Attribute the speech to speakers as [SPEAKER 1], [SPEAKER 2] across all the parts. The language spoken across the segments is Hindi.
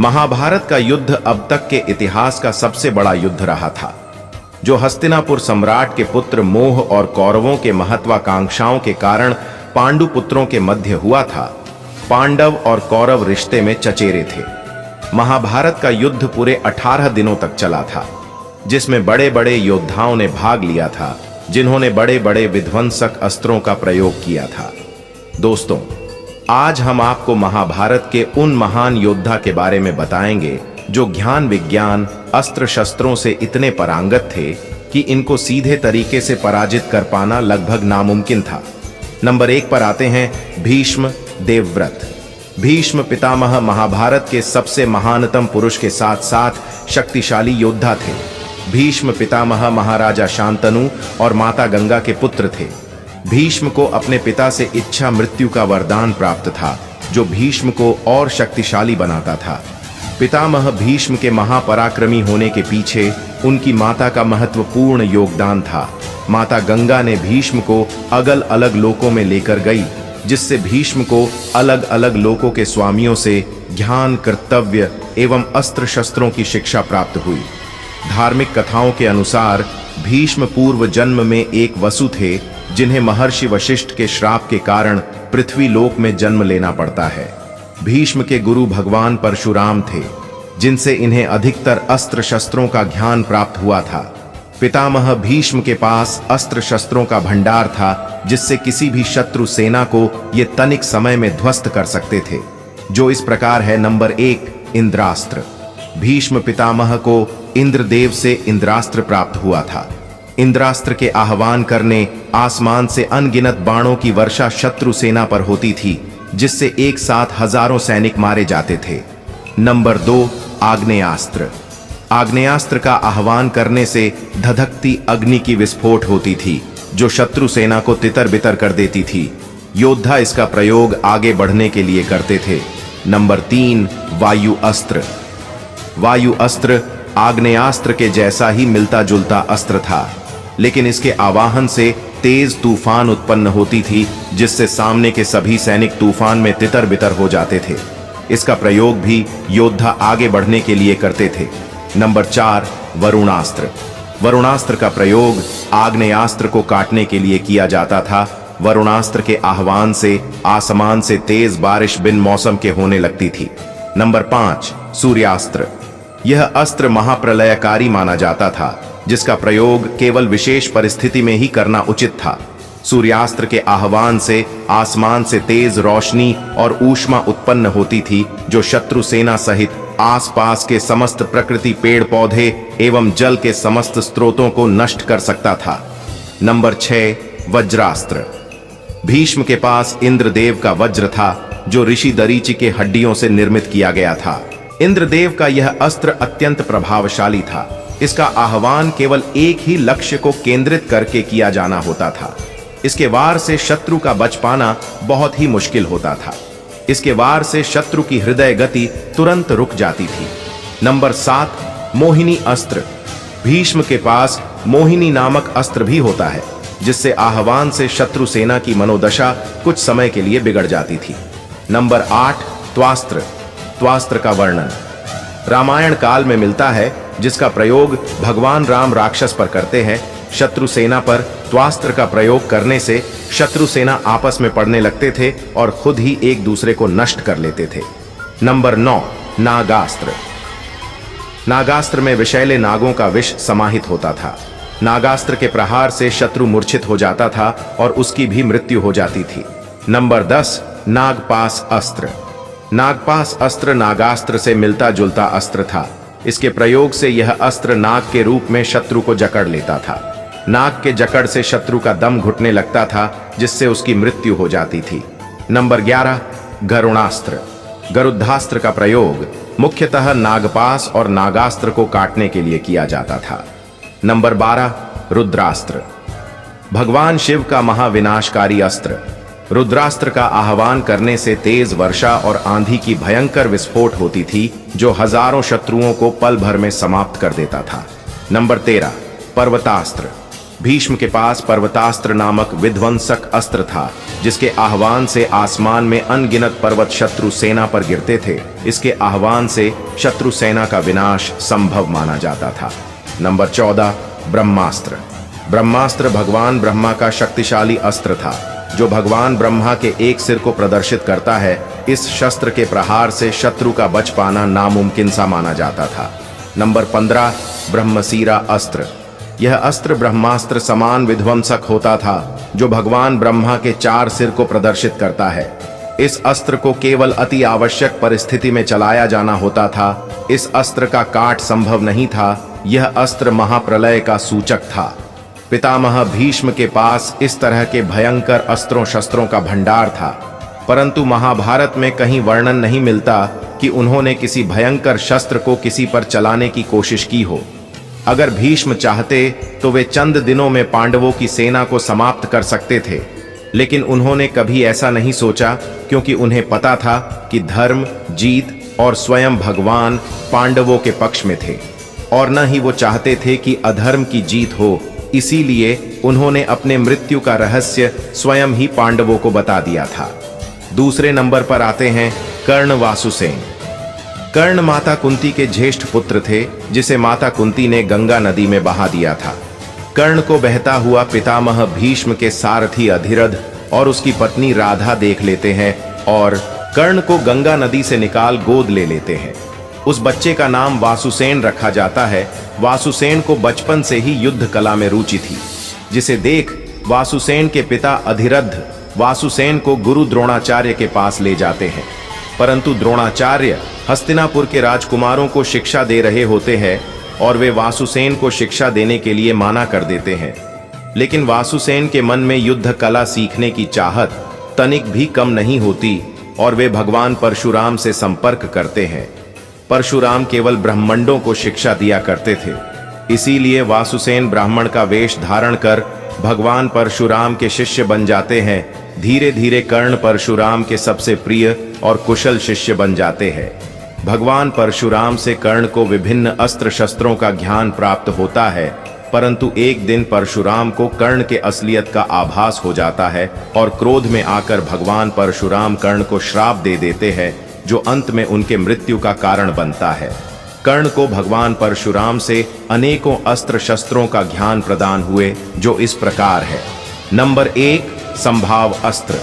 [SPEAKER 1] महाभारत का युद्ध अब तक के इतिहास का सबसे बड़ा युद्ध रहा था, जो हस्तिनापुर सम्राट के पुत्र मोह और कौरवों के महत्वाकांक्षाओं के कारण पांडु पुत्रों के मध्य हुआ था। पांडव और कौरव रिश्ते में चचेरे थे। महाभारत का युद्ध पूरे 18 दिनों तक चला था, जिसमें बड़े बड़े योद्धाओं ने भाग लिया था, जिन्होंने बड़े बड़े विध्वंसक अस्त्रों का प्रयोग किया था। दोस्तों, आज हम आपको महाभारत के उन महान योद्धा के बारे में बताएंगे जो ज्ञान विज्ञान अस्त्र शस्त्रों से इतने पारंगत थे कि इनको सीधे तरीके से पराजित कर पाना लगभग नामुमकिन था। नंबर 1 पर आते हैं भीष्म देवव्रत। भीष्म पितामह महाभारत के सबसे महानतम पुरुष के साथ साथ शक्तिशाली योद्धा थे। भीष्म पितामह महाराजा शांतनु और माता गंगा के पुत्र थे। भीष्म को अपने पिता से इच्छा मृत्यु का वरदान प्राप्त था, जो भीष्म को और शक्तिशाली बनाता था। पितामह भीष्म के महापराक्रमी होने के पीछे उनकी माता का महत्वपूर्ण योगदान था। माता गंगा ने भीष्म को अलग अलग लोकों में लेकर गई, जिससे भीष्म को अलग अलग लोकों के स्वामियों से ज्ञान, कर्तव्य एवं अस्त्र शस्त्रों की शिक्षा प्राप्त हुई। धार्मिक कथाओं के अनुसार भीष्म पूर्व जन्म में एक वसु थे, जिन्हें महर्षि वशिष्ठ के श्राप के कारण पृथ्वी लोक में जन्म लेना पड़ता है। भीष्म के गुरु भगवान परशुराम थे, जिनसे इन्हें अधिकतर अस्त्र शस्त्रों का ज्ञान प्राप्त हुआ था। पितामह भीष्म के पास अस्त्र शस्त्रों का भंडार था, जिससे किसी भी शत्रु सेना को ये तनिक समय में ध्वस्त कर सकते थे, जो इस प्रकार है। नंबर 1, इंद्रास्त्र। भीष्म पितामह को इंद्रदेव से इंद्रास्त्र प्राप्त हुआ था। इंद्रास्त्र के आह्वान करने आसमान से अनगिनत बाणों की वर्षा शत्रु सेना पर होती थी, जिससे एक साथ हजारों सैनिक मारे जाते थे। नंबर 2, आग्नेयास्त्र। आग्नेयास्त्र का आह्वान करने से धधकती अग्नि की विस्फोट होती थी, जो शत्रु सेना को तितर बितर कर देती थी। योद्धा इसका प्रयोग आगे बढ़ने के लिए करते थे। नंबर 3, वायु अस्त्र। वायु अस्त्र आग्नेयास्त्र के जैसा ही मिलता जुलता अस्त्र था, लेकिन इसके आवाहन से तेज तूफान उत्पन्न होती थी, जिससे सामने के सभी सैनिक तूफान में तितर बितर हो जाते थे। इसका प्रयोग भी योद्धा आगे बढ़ने के लिए करते थे। नंबर 4, वरुणास्त्र। वरुणास्त्र का प्रयोग आग्नेयास्त्र को काटने के लिए किया जाता था। वरुणास्त्र के आह्वान से आसमान से तेज बारिश बिन मौसम के होने लगती थी। नंबर 5, सूर्यास्त्र। यह अस्त्र महाप्रलयकारी माना जाता था, जिसका प्रयोग केवल विशेष परिस्थिति में ही करना उचित था। सूर्यास्त्र के आह्वान से आसमान से तेज रोशनी और ऊष्मा उत्पन्न होती थी, जो शत्रु सेना सहित आसपास के समस्त प्रकृति, पेड़ पौधे एवं जल के समस्त स्रोतों को नष्ट कर सकता था। नंबर 6, वज्रास्त्र। भीष्म के पास इंद्रदेव का वज्र था, जो ऋषि दरीचि के हड्डियों से निर्मित किया गया था। इंद्रदेव का यह अस्त्र अत्यंत प्रभावशाली था। इसका आह्वान केवल एक ही लक्ष्य को केंद्रित करके किया जाना होता था। इसके वार से शत्रु का बच पाना बहुत ही मुश्किल होता था। इसके वार से शत्रु की हृदय गति तुरंत रुक जाती थी। नंबर 7, मोहिनी अस्त्र। भीष्म के पास मोहिनी नामक अस्त्र भी होता है, जिससे आह्वान से शत्रु सेना की मनोदशा कुछ समय के लिए बिगड़ जाती थी। नंबर 8, त्वास्त्र। त्वास्त्र का वर्णन रामायण काल में मिलता है, जिसका प्रयोग भगवान राम राक्षस पर करते हैं। शत्रु सेना पर त्वास्त्र का प्रयोग करने से शत्रु सेना आपस में पड़ने लगते थे और खुद ही एक दूसरे को नष्ट कर लेते थे। नंबर 9, नागास्त्र। नागास्त्र में विषैले नागों का विष समाहित होता था। नागास्त्र के प्रहार से शत्रु मूर्छित हो जाता था और उसकी भी मृत्यु हो जाती थी। नंबर 10, नागपाश अस्त्र। नागपाश अस्त्र नागास्त्र से मिलता जुलता अस्त्र था। इसके प्रयोग से यह अस्त्र नाग के रूप में शत्रु को जकड़ लेता था। नाग के जकड़ से शत्रु का दम घुटने लगता था, जिससे उसकी मृत्यु हो जाती थी। नंबर 11, गरुणास्त्र। गरुडास्त्र का प्रयोग मुख्यतः नागपाश और नागास्त्र को काटने के लिए किया जाता था। नंबर 12, रुद्रास्त्र। भगवान शिव का महाविनाशकारी अस्त्र। रुद्रास्त्र का आह्वान करने से तेज वर्षा और आंधी की भयंकर विस्फोट होती थी, जो हजारों शत्रुओं को पल भर में समाप्त कर देता था। नंबर 13, पर्वतास्त्र। भीष्म के पास पर्वतास्त्र नामक विध्वंसक अस्त्र था, जिसके आह्वान से आसमान में अनगिनत पर्वत शत्रु सेना पर गिरते थे। इसके आह्वान से शत्रु सेना का विनाश संभव माना जाता था। नंबर 14, ब्रह्मास्त्र। ब्रह्मास्त्र भगवान ब्रह्मा का शक्तिशाली अस्त्र था, जो भगवान ब्रह्मा के एक सिर को प्रदर्शित करता है। इस शस्त्र के प्रहार से शत्रु का बच पाना नामुमकिन सा माना जाता था। नंबर 15, ब्रह्मशिरा अस्त्र। यह अस्त्र ब्रह्मास्त्र समान विध्वंसक होता था, जो भगवान ब्रह्मा के 4 सिर को प्रदर्शित करता है। इस अस्त्र को केवल अति आवश्यक परिस्थिति में चलाया जाना होता था। इस अस्त्र का काट संभव नहीं था। यह अस्त्र महाप्रलय का सूचक था। पितामह भीष्म के पास इस तरह के भयंकर अस्त्रों शस्त्रों का भंडार था, परंतु महाभारत में कहीं वर्णन नहीं मिलता कि उन्होंने किसी भयंकर शस्त्र को किसी पर चलाने की कोशिश की हो। अगर भीष्म चाहते तो वे चंद दिनों में पांडवों की सेना को समाप्त कर सकते थे, लेकिन उन्होंने कभी ऐसा नहीं सोचा, क्योंकि उन्हें पता था कि धर्म, जीत और स्वयं भगवान पांडवों के पक्ष में थे, और न ही वो चाहते थे कि अधर्म की जीत हो। इसीलिए उन्होंने अपने मृत्यु का रहस्य स्वयं ही पांडवों को बता दिया था। दूसरे नंबर पर आते हैं कर्ण वासुसेन। कर्ण माता कुंती के ज्येष्ठ पुत्र थे, जिसे माता कुंती ने गंगा नदी में बहा दिया था। कर्ण को बहता हुआ पितामह भीष्म के सारथी अधिरथ और उसकी पत्नी राधा देख लेते हैं और कर्ण को गंगा नदी से निकाल गोद ले लेते हैं। उस बच्चे का नाम वासुसेन रखा जाता है। वासुसेन को बचपन से ही युद्ध कला में रुचि थी, जिसे देख वासुसेन के पिता अधिरथ वासुसेन को गुरु द्रोणाचार्य के पास ले जाते हैं। परंतु द्रोणाचार्य हस्तिनापुर के राजकुमारों को शिक्षा दे रहे होते हैं और वे वासुसेन को शिक्षा देने के लिए माना कर देते हैं। लेकिन वासुसेन के मन में युद्ध कला सीखने की चाहत तनिक भी कम नहीं होती और वे भगवान परशुराम से संपर्क करते हैं। परशुराम केवल ब्राह्मणों को शिक्षा दिया करते थे, इसीलिए वासुसेन ब्राह्मण का वेश धारण कर भगवान परशुराम के शिष्य बन जाते हैं। धीरे धीरे कर्ण परशुराम के सबसे प्रिय और कुशल शिष्य बन जाते हैं। भगवान परशुराम से कर्ण को विभिन्न अस्त्र शस्त्रों का ज्ञान प्राप्त होता है, परंतु एक दिन परशुराम को कर्ण के असलियत का आभास हो जाता है और क्रोध में आकर भगवान परशुराम कर्ण को श्राप दे देते हैं, जो अंत में उनके मृत्यु का कारण बनता है। कर्ण को भगवान परशुराम से अनेकों अस्त्र शस्त्रों का ज्ञान प्रदान हुए, जो इस प्रकार है। नंबर 1, संभाव अस्त्र।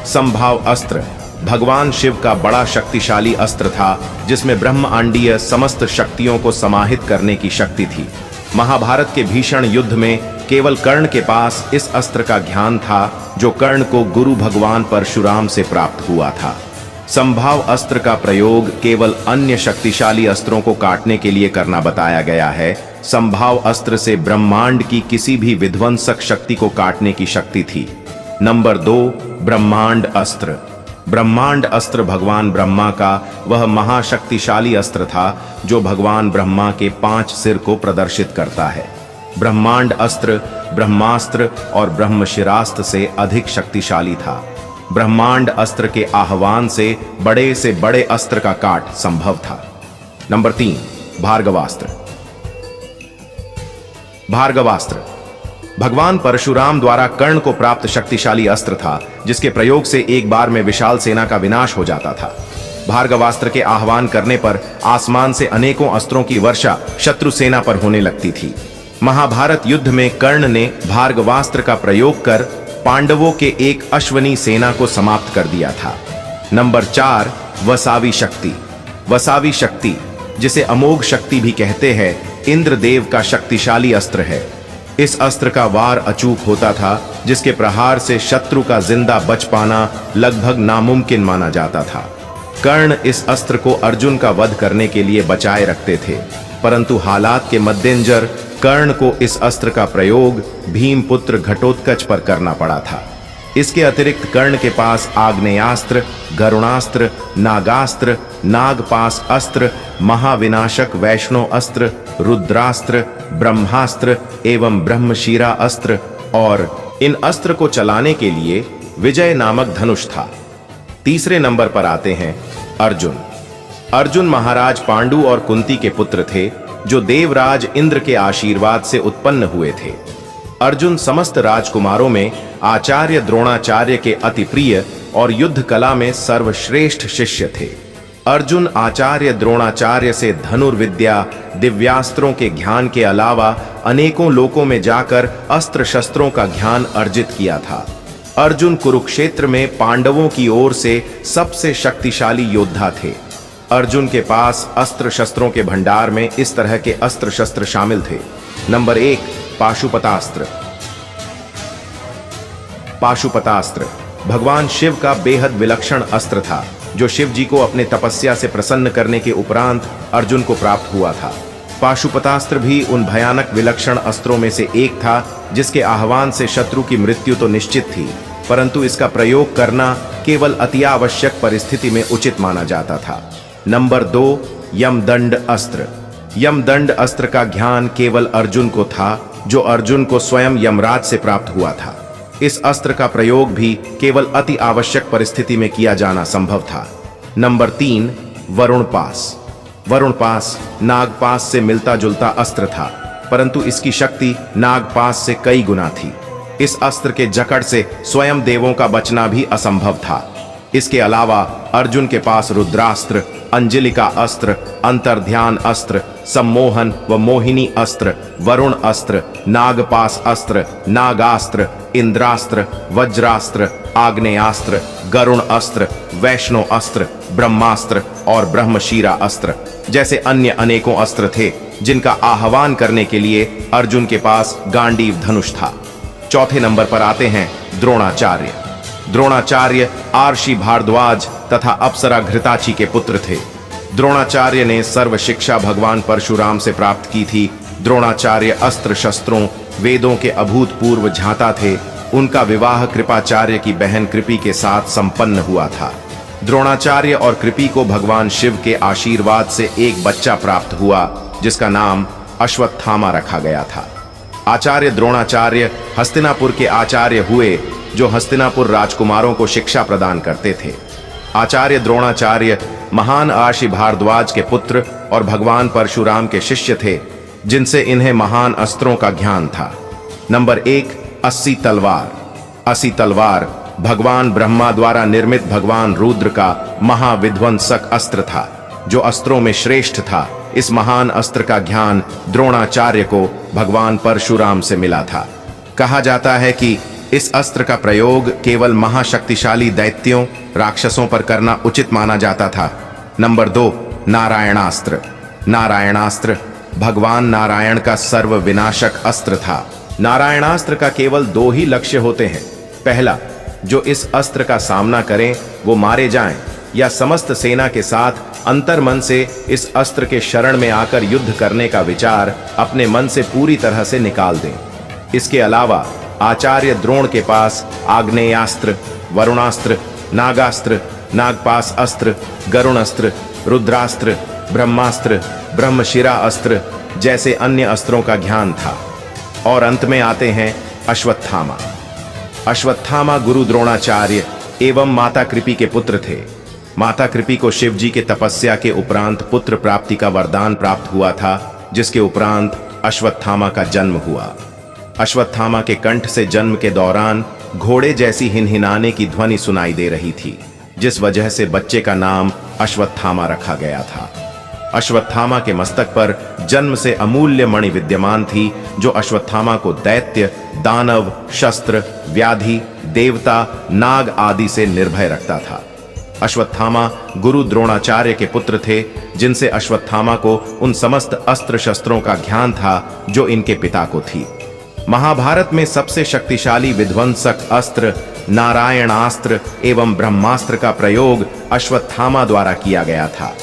[SPEAKER 1] संभाव अस्त्र भगवान शिव का बड़ा शक्तिशाली अस्त्र था, जिसमें ब्रह्मांडीय समस्त शक्तियों को समाहित करने की शक्ति थी। महाभारत के भीषण युद्ध में केवल कर्ण के पास इस अस्त्र का ज्ञान था, जो कर्ण को गुरु भगवान परशुराम से प्राप्त हुआ था। संभाव अस्त्र का प्रयोग केवल अन्य शक्तिशाली अस्त्रों को काटने के लिए करना बताया गया है। संभाव अस्त्र से ब्रह्मांड की किसी भी विध्वंसक शक्ति को काटने की शक्ति थी। नंबर 2, ब्रह्मांड अस्त्र। ब्रह्मांड अस्त्र भगवान ब्रह्मा का वह महाशक्तिशाली अस्त्र था, जो भगवान ब्रह्मा के 5 सिर को प्रदर्शित करता है। ब्रह्मांड अस्त्र ब्रह्मास्त्र और ब्रह्मशिरास्त्र से अधिक शक्तिशाली था। ब्रह्मांड अस्त्र के आह्वान से बड़े अस्त्र का काट संभव था। नंबर 3, भार्गवास्त्र। भार्गवास्त्र भगवान परशुराम द्वारा कर्ण को प्राप्त शक्तिशाली अस्त्र था, जिसके प्रयोग से एक बार में विशाल सेना का विनाश हो जाता था। भार्गवास्त्र के आह्वान करने पर आसमान से अनेकों अस्त्रों की वर्षा शत्रु सेना पर होने लगती थी। महाभारत युद्ध में कर्ण ने भार्गवास्त्र का प्रयोग कर पांडवों के एक अश्वनी सेना को समाप्त कर दिया था। नंबर 4, वसावी शक्ति। वसावी शक्ति, जिसे अमोघ शक्ति भी कहते हैं, इंद्रदेव का शक्तिशाली अस्त्र है। इस अस्त्र का वार अचूक होता था, जिसके प्रहार से शत्रु का जिंदा बच पाना लगभग नामुमकिन माना जाता था। कर्ण इस अस्त्र को अर्जुन का वध करने के लिए बचाए रखते थे, परंतु हालात के मद्देनजर कर्ण को इस अस्त्र का प्रयोग भीमपुत्र घटोत्कच पर करना पड़ा था। इसके अतिरिक्त कर्ण के पास आग्नेयास्त्र, गरुणास्त्र, नागास्त्र, नागपास अस्त्र, महाविनाशक वैष्णो अस्त्र, रुद्रास्त्र, ब्रह्मास्त्र एवं ब्रह्मशिरा अस्त्र और इन अस्त्र को चलाने के लिए विजय नामक धनुष था। तीसरे नंबर पर आते हैं अर्जुन। अर्जुन महाराज पांडु और कुंती के पुत्र थे, जो देवराज इंद्र के आशीर्वाद से उत्पन्न हुए थे। अर्जुन समस्त राजकुमारों में आचार्य द्रोणाचार्य के अति प्रिय और युद्ध कला में सर्वश्रेष्ठ शिष्य थे। अर्जुन आचार्य द्रोणाचार्य से धनुर्विद्या, दिव्यास्त्रों के ज्ञान के अलावा अनेकों लोकों में जाकर अस्त्र शस्त्रों का ज्ञान अर्जित किया था। अर्जुन कुरुक्षेत्र में पांडवों की ओर से सबसे शक्तिशाली योद्धा थे। अर्जुन के पास अस्त्र शस्त्रों के भंडार में इस तरह के अस्त्र शस्त्र शामिल थे। नंबर 1, पाशुपतास्त्र। पाशुपतास्त्र भगवान शिव का बेहद विलक्षण अस्त्र था, जो शिव जी को अपने तपस्या से प्रसन्न करने के उपरांत अर्जुन को प्राप्त हुआ था। पाशुपतास्त्र भी उन भयानक विलक्षण अस्त्रों में से एक था जिसके आह्वान से शत्रु की मृत्यु तो निश्चित थी, परंतु इसका प्रयोग करना केवल अतिआवश्यक परिस्थिति में उचित माना जाता था। नंबर 2, यमदंड अस्त्र। यमदंड अस्त्र का ज्ञान केवल अर्जुन को था, जो अर्जुन को स्वयं यमराज से प्राप्त हुआ था। इस अस्त्र का प्रयोग भी केवल अति आवश्यक परिस्थिति में किया जाना संभव था। नंबर 3, वरुण पास। वरुण पास नागपास से मिलता जुलता अस्त्र था, परंतु इसकी शक्ति नागपास से कई गुना थी। इस अस्त्र के जकड़ से स्वयं देवों का बचना भी असंभव था। इसके अलावा अर्जुन के पास रुद्रास्त्र, अंजलिका अस्त्र, अंतर्ध्यान अस्त्र, सम्मोहन व मोहिनी अस्त्र, वरुण अस्त्र, नागपास अस्त्र, नागास्त्र, इंद्रास्त्र, वज्रास्त्र, आग्नेयास्त्र, गरुण अस्त्र, वैष्णो अस्त्र, ब्रह्मास्त्र और ब्रह्मशीरा अस्त्र जैसे अन्य अनेकों अस्त्र थे, जिनका आह्वान करने के लिए अर्जुन के पास गांडीव धनुष था। चौथे नंबर पर आते हैं द्रोणाचार्य। द्रोणाचार्य आर्षि भारद्वाज तथा अप्सरा घृताची के पुत्र थे। द्रोणाचार्य ने सर्व शिक्षा भगवान परशुराम से प्राप्त की थी। द्रोणाचार्य अस्त्र शस्त्रों, वेदों के अभूतपूर्व झांता थे। उनका विवाह कृपाचार्य की बहन कृपि के साथ संपन्न हुआ था। द्रोणाचार्य और कृपि को भगवान शिव के आशीर्वाद से एक बच्चा प्राप्त हुआ, जिसका नाम अश्वत्थामा रखा गया था। आचार्य द्रोणाचार्य हस्तिनापुर के आचार्य हुए, जो हस्तिनापुर राजकुमारों को शिक्षा प्रदान करते थे। आचार्य द्रोणाचार्य महान आर्षि भारद्वाज के पुत्र और भगवान परशुराम के शिष्य थे, जिनसे इन्हें महान अस्त्रों का ज्ञान था। नंबर 1, 80 तलवार। 80 तलवार भगवान ब्रह्मा द्वारा निर्मित भगवान रुद्र का महाविध्वंसक अस्त्र था, जो अस्त्रों में श्रेष्ठ था। इस महान अस्त्र का ज्ञान द्रोणाचार्य को भगवान परशुराम से मिला था। कहा जाता है कि इस अस्त्र का प्रयोग केवल महाशक्तिशाली दैत्यों, राक्षसों पर करना उचित माना जाता था। नंबर 2, नारायणास्त्र। नारायणास्त्र भगवान नारायण का सर्व विनाशक अस्त्र था। नारायणास्त्र का केवल 2 ही लक्ष्य होते हैं। पहला, जो इस अस्त्र का सामना करें वो मारे जाएं, या समस्त सेना के साथ अंतर्मन से इस अस्त्र के शरण में आकर युद्ध करने का विचार अपने मन से पूरी तरह से निकाल दें। इसके अलावा आचार्य द्रोण के पास आग्नेयास्त्र, वरुणास्त्र, नागास्त्र, नागपास अस्त्र, गरुण अस्त्र, रुद्रास्त्र, ब्रह्मास्त्र, ब्रह्मशिरा अस्त्र जैसे अन्य अस्त्रों का ज्ञान था। और अंत में आते हैं अश्वत्थामा। अश्वत्थामा गुरु द्रोणाचार्य एवं माता कृपि के पुत्र थे। माता कृपि को शिव जी के तपस्या के उपरांत पुत्र प्राप्ति का वरदान प्राप्त हुआ था, जिसके उपरांत अश्वत्थामा का जन्म हुआ। अश्वत्थामा के कंठ से जन्म के दौरान घोड़े जैसी हिनहिनाने की ध्वनि सुनाई दे रही थी, जिस वजह से बच्चे का नाम अश्वत्थामा रखा गया था। अश्वत्थामा के मस्तक पर जन्म से अमूल्य मणि विद्यमान थी, जो अश्वत्थामा को दैत्य, दानव, शस्त्र, व्याधि, देवता, नाग आदि से निर्भय रखता था। अश्वत्थामा गुरु द्रोणाचार्य के पुत्र थे, जिनसे अश्वत्थामा को उन समस्त अस्त्र शस्त्रों का ज्ञान था जो इनके पिता को थी। महाभारत में सबसे शक्तिशाली विध्वंसक अस्त्र नारायणास्त्र एवं ब्रह्मास्त्र का प्रयोग अश्वत्थामा द्वारा किया गया था।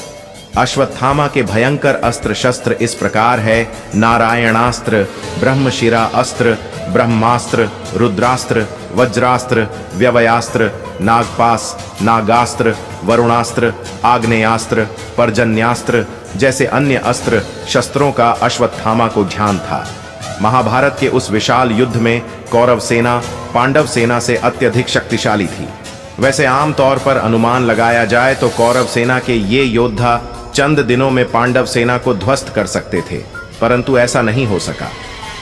[SPEAKER 1] अश्वत्थामा के भयंकर अस्त्र शस्त्र इस प्रकार है: नारायणास्त्र, ब्रह्मशिरा अस्त्र, ब्रह्मास्त्र, रुद्रास्त्र, वज्रास्त्र, व्यवयास्त्र, नागपास, नागास्त्र, वरुणास्त्र, आग्नेयास्त्र, पर्जन्यास्त्र जैसे अन्य अस्त्र शस्त्रों का अश्वत्थामा को ध्यान था। महाभारत के उस विशाल युद्ध में कौरव सेना पांडव सेना से अत्यधिक शक्तिशाली थी। वैसे आमतौर पर अनुमान लगाया जाए तो कौरव सेना के ये योद्धा चंद दिनों में पांडव सेना को ध्वस्त कर सकते थे, परंतु ऐसा नहीं हो सका।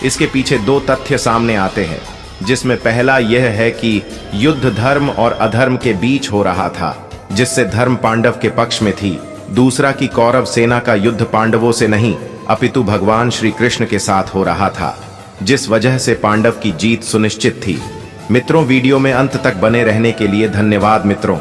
[SPEAKER 1] इसके पीछे दो तथ्य सामने आते हैं, जिसमें पहला यह है कि युद्ध धर्म और अधर्म के बीच हो रहा था, जिससे धर्म पांडव के पक्ष में थी। दूसरा कि कौरव सेना का युद्ध पांडवों से नहीं अपितु भगवान श्री कृष्ण के साथ हो रहा था, जिस वजह से पांडव की जीत सुनिश्चित थी। मित्रों, वीडियो में अंत तक बने रहने के लिए धन्यवाद मित्रों।